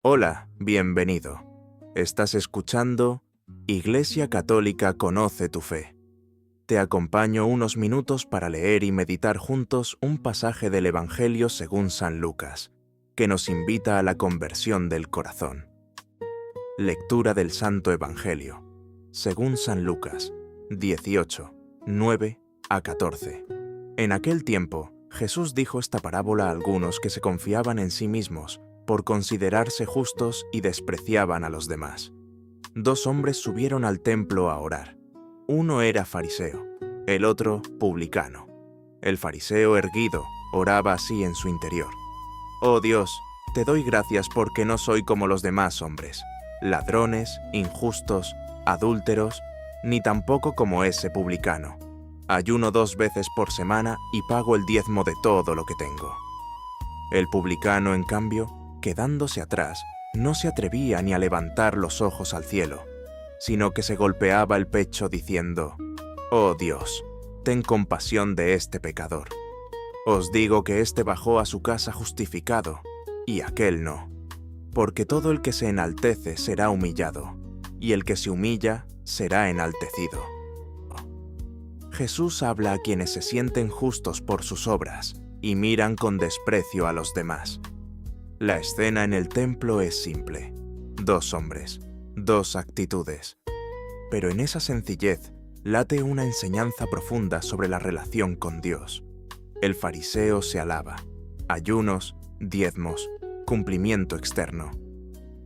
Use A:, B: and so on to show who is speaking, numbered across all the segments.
A: Hola, bienvenido. Estás escuchando Iglesia Católica Conoce tu Fe. Te acompaño unos minutos para leer y meditar juntos un pasaje del Evangelio según San Lucas, que nos invita a la conversión del corazón. Lectura del Santo Evangelio, según San Lucas, 18, 9 a 14. En aquel tiempo, Jesús dijo esta parábola a algunos que se confiaban en sí mismos por considerarse justos y despreciaban a los demás. 2 hombres subieron al templo a orar. Uno era fariseo, el otro publicano. El fariseo erguido oraba así en su interior: «Oh Dios, te doy gracias porque no soy como los demás hombres, ladrones, injustos, adúlteros, ni tampoco como ese publicano. Ayuno 2 veces por semana y pago el diezmo de todo lo que tengo». El publicano, en cambio, quedándose atrás, no se atrevía ni a levantar los ojos al cielo, sino que se golpeaba el pecho diciendo: «Oh Dios, ten compasión de este pecador. Os digo que éste bajó a su casa justificado, y aquel no. Porque todo el que se enaltece será humillado, y el que se humilla será enaltecido». Jesús habla a quienes se sienten justos por sus obras y miran con desprecio a los demás. La escena en el templo es simple: 2 hombres, 2 actitudes. Pero en esa sencillez late una enseñanza profunda sobre la relación con Dios. El fariseo se alaba: ayunos, diezmos, cumplimiento externo.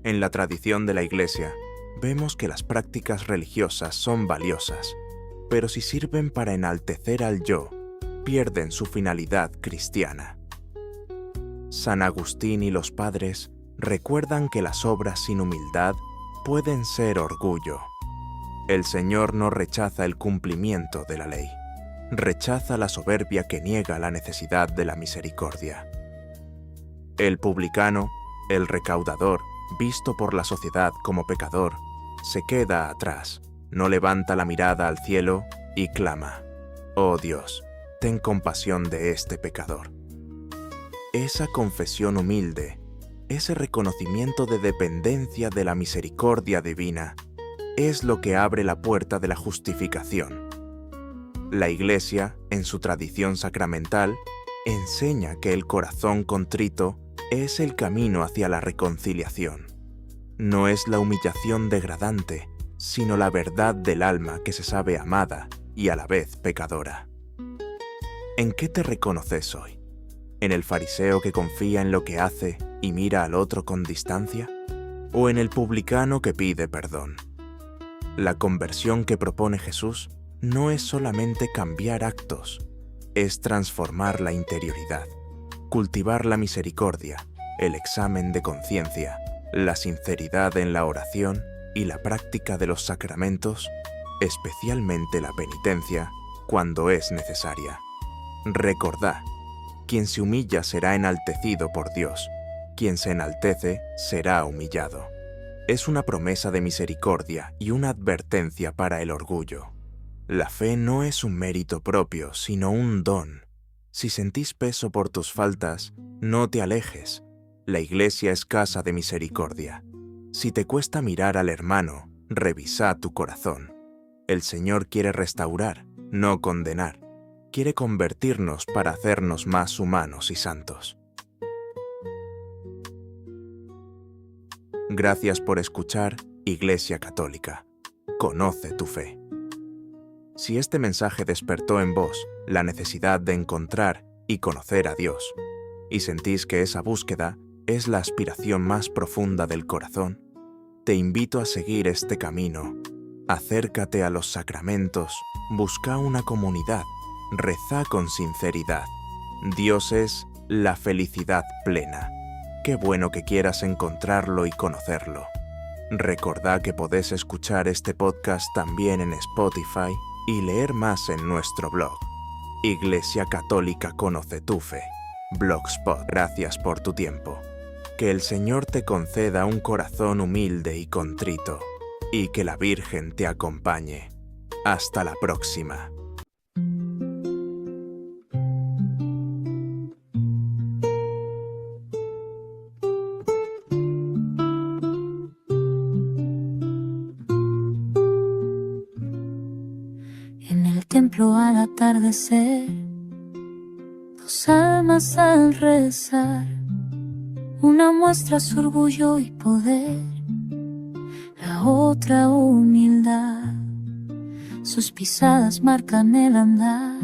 A: En la tradición de la Iglesia, vemos que las prácticas religiosas son valiosas, pero si sirven para enaltecer al yo, pierden su finalidad cristiana. San Agustín y los padres recuerdan que las obras sin humildad pueden ser orgullo. El Señor no rechaza el cumplimiento de la ley, rechaza la soberbia que niega la necesidad de la misericordia. El publicano, el recaudador, visto por la sociedad como pecador, se queda atrás, no levanta la mirada al cielo y clama: «Oh Dios, ten compasión de este pecador». Esa confesión humilde, ese reconocimiento de dependencia de la misericordia divina, es lo que abre la puerta de la justificación. La Iglesia, en su tradición sacramental, enseña que el corazón contrito es el camino hacia la reconciliación. No es la humillación degradante, sino la verdad del alma que se sabe amada y a la vez pecadora. ¿En qué te reconoces hoy? ¿En el fariseo que confía en lo que hace y mira al otro con distancia? ¿O en el publicano que pide perdón? La conversión que propone Jesús no es solamente cambiar actos, es transformar la interioridad, cultivar la misericordia, el examen de conciencia, la sinceridad en la oración y la práctica de los sacramentos, especialmente la penitencia, cuando es necesaria. Recordad: quien se humilla será enaltecido por Dios, quien se enaltece será humillado. Es una promesa de misericordia y una advertencia para el orgullo. La fe no es un mérito propio, sino un don. Si sentís peso por tus faltas, no te alejes. La Iglesia es casa de misericordia. Si te cuesta mirar al hermano, revisa tu corazón. El Señor quiere restaurar, no condenar. Quiere convertirnos para hacernos más humanos y santos. Gracias por escuchar Iglesia Católica. Conoce tu fe. Si este mensaje despertó en vos la necesidad de encontrar y conocer a Dios, y sentís que esa búsqueda es la aspiración más profunda del corazón, te invito a seguir este camino. Acércate a los sacramentos, busca una comunidad, reza con sinceridad. Dios es la felicidad plena. Qué bueno que quieras encontrarlo y conocerlo. Recordá que podés escuchar este podcast también en Spotify y leer más en nuestro blog, Iglesia Católica Conoce tu Fe, Blogspot. Gracias por tu tiempo. Que el Señor te conceda un corazón humilde y contrito, y que la Virgen te acompañe. Hasta la próxima.
B: templo al atardecer, dos almas al rezar, una muestra su orgullo y poder, la otra humildad. Sus pisadas marcan el andar,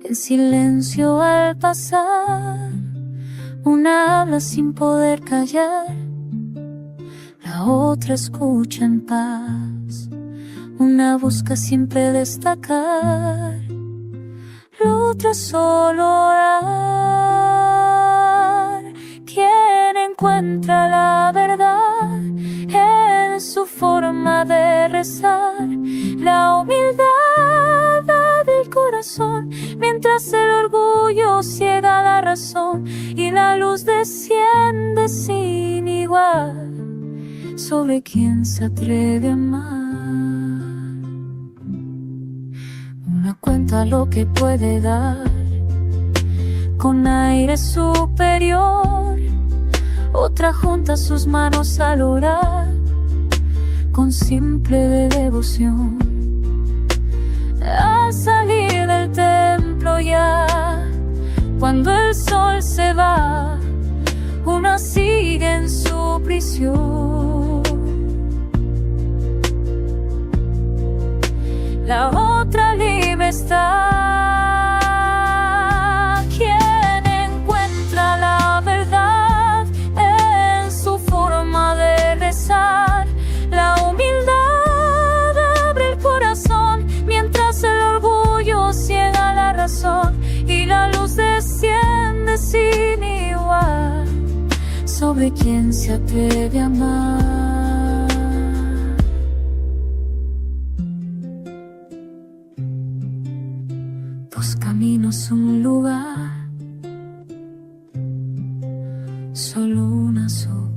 B: el silencio al pasar. Una habla sin poder callar, la otra escucha en paz. Una busca siempre destacar, la otra solo orar. Quien encuentra la verdad en su forma de rezar, la humildad del corazón, mientras el orgullo ciega la razón y la luz desciende sin igual sobre quien se atreve a amar. Una cuenta lo que puede dar con aire superior, otra junta sus manos al orar con simple devoción. Al salir del templo ya, cuando el sol se va, una sigue en su prisión, la otra libre está. Quien encuentra la verdad en su forma de rezar, la humildad abre el corazón, mientras el orgullo ciega la razón y la luz desciende sin igual sobre quien se atreve a amar. Dos caminos, un lugar, solo una sola.